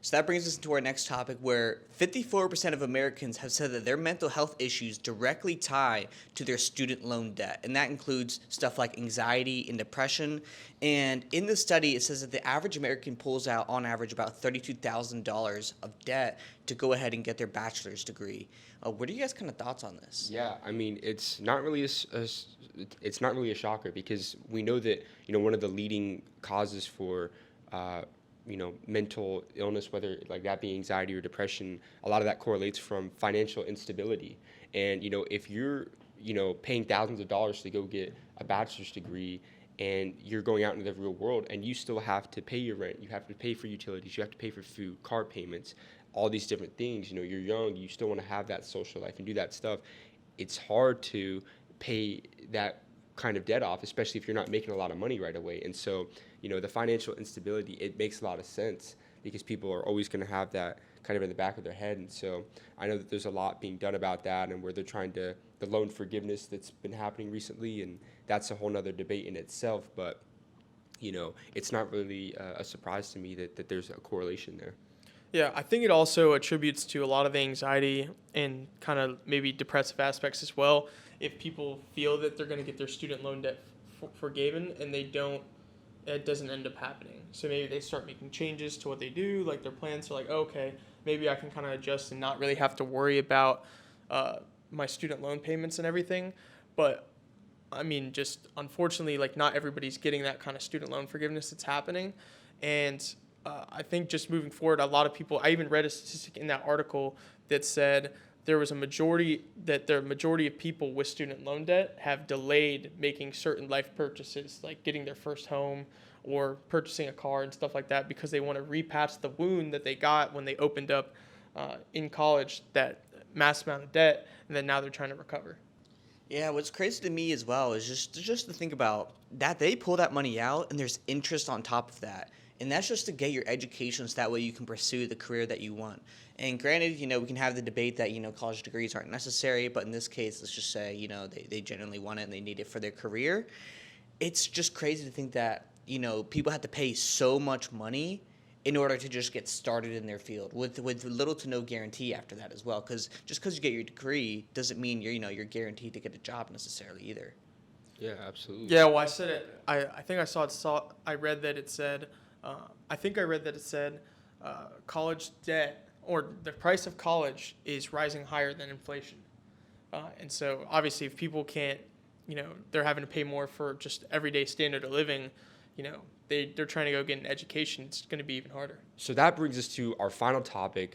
So that brings us into our next topic, where 54% of Americans have said that their mental health issues directly tie to their student loan debt. And that includes stuff like anxiety and depression. And in the study, it says that the average American pulls out, on average, about $32,000 of debt to go ahead and get their bachelor's degree. What are you guys' kind of thoughts on this? Yeah, I mean, it's not really it's not really a shocker because we know that one of the leading causes for mental illness, whether like that be anxiety or depression, a lot of that correlates from financial instability. And if you're paying thousands of dollars to go get a bachelor's degree, and you're going out into the real world, and you still have to pay your rent, you have to pay for utilities, you have to pay for food, car payments, all these different things. You're young, you still want to have that social life and do that stuff. It's hard to pay that kind of debt off, especially if you're not making a lot of money right away. And so, the financial instability, it makes a lot of sense because people are always going to have that kind of in the back of their head. And so I know that there's a lot being done about that, and where they're trying to, the loan forgiveness that's been happening recently, and that's a whole nother debate in itself. But, it's not really a surprise to me that there's a correlation there. Yeah, I think it also attributes to a lot of the anxiety and kind of maybe depressive aspects as well. If people feel that they're going to get their student loan debt forgiven and they don't, it doesn't end up happening. So maybe they start making changes to what they do, like their plans are like, okay, maybe I can kind of adjust and not really have to worry about my student loan payments and everything. But I mean, just unfortunately, like not everybody's getting that kind of student loan forgiveness that's happening. And I think just moving forward, a lot of people, I even read a statistic in that article that said there was the majority of people with student loan debt have delayed making certain life purchases, like getting their first home or purchasing a car and stuff like that, because they want to repatch the wound that they got when they opened up in college, that mass amount of debt, and then now they're trying to recover. Yeah, what's crazy to me as well is just to think about that they pull that money out and there's interest on top of that. And that's just to get your education so that way you can pursue the career that you want. And granted, we can have the debate that, college degrees aren't necessary, but in this case, let's just say, they genuinely want it and they need it for their career. It's just crazy to think that, people have to pay so much money in order to just get started in their field with little to no guarantee after that as well. Because just because you get your degree doesn't mean you're guaranteed to get a job necessarily either. Yeah, absolutely. Yeah, well, I said it. I think I read that it said, college debt or the price of college is rising higher than inflation. And so obviously if people can't, they're having to pay more for just everyday standard of living, they're trying to go get an education, it's going to be even harder. So that brings us to our final topic,